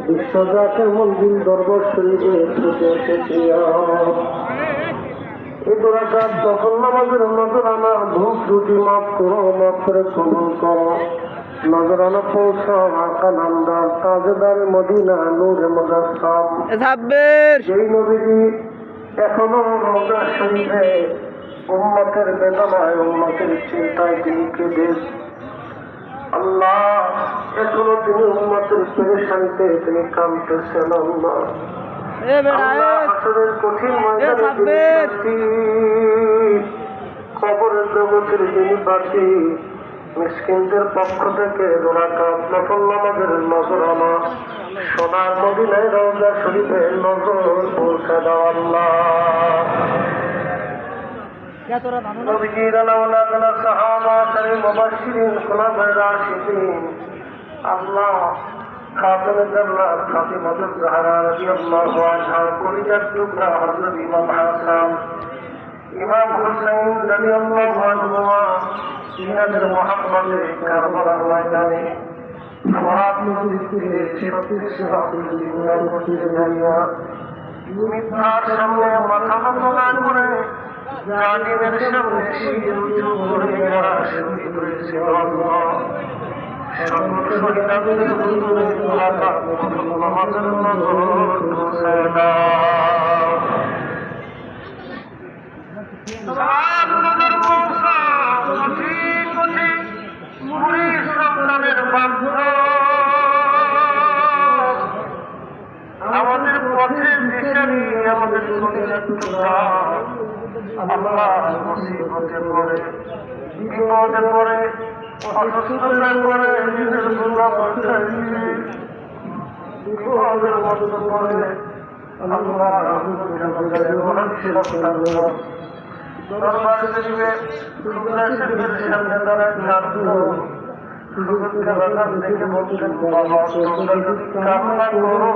বিশ্বজাতের মন্দির দরবার শরীফে ছুটে এসেছি। এই দোরাকাত তখন নামাজের নজরানা ভুল ত্রুটি মাফ করো, মাফ করে কবুল করো। নজরানা পৌঁছাও আকা নামদার তাজদার মদিনা নূরে মুজাসসাম। যেই নবীজি এখনো রওজা শরীফে উম্মতের বেদনায় উম্মতের চিন্তায় তিনি কেঁদে, আল্লাহ এখনো তিনি উম্মতের পেরেশানিতে তিনি কাঁদতেছেন। আল্লাহ আসরের কঠিন ময়দানে কবরের জগতের যিনি বাসী মিসকিনদের পক্ষ থেকে দোরাকাত নফল নামাজের নজরানা সোনার মদিনায় রওজা শরীফে নজর পৌঁছে দাও। আল্লাহ নবীজির আলাওলাদনা সাহাবা তারিম মুবাশশিরিন খুলাফায়ে রাশিদিন, আল্লাহ খাতুনে জান্নাত ফাতিমাতুজ জাহরা রাদিয়াল্লাহু আনহা কলিজার টুকরা হযরত ইমাম হাসান ইমাম হুসাইন রাদিয়াল্লাহু আনহুমা ইনাদের মুহাব্বতে কারবালার ময়দানে ফরাত নদীর তীরে 36 রাতের জীবন করতে যাইয়া মিথ্যার সামনে মাথা নত না করে জালিমের সামনে শির উঁচু করে যারা শহীদ হয়েছে। আল্লাহ সকল শহীদাদের হুজুরে আল্লাহ নামাজের নজর পৌঁছে দাও। সাত নজর পৌঁছা কোটি কোটি মুড়ি সন্তানের বাধ্য আমাদের পথে দিশারি আমাদের শরীরের টুকরা আল্লাহ মুসিবতে পড়ে বিপদে পড়ে অসুস্থতায় পড়ে নিজের বিপদের মধ্যে পড়ে আল্লাহ দরবার শরীফে টুকরা শরীফের সামনে দাঁড়ায় কাঁদতো দেখে বলছেন বাবা তোমরা যদি কান্না করো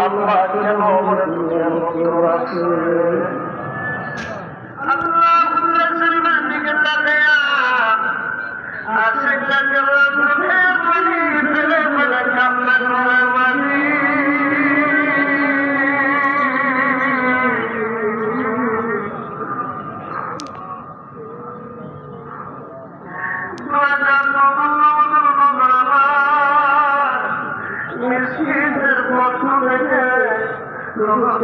আল্লাহ কেন আমাদের দুনিয়ার মধ্যে রাখছে। আল্লাহ শরীফের দিকে তাকায়া আশিকদের চোখের পানি ফেলে ফেলে কান্না করে মানি মিসকিনদের পক্ষ থেকে আল্লাহ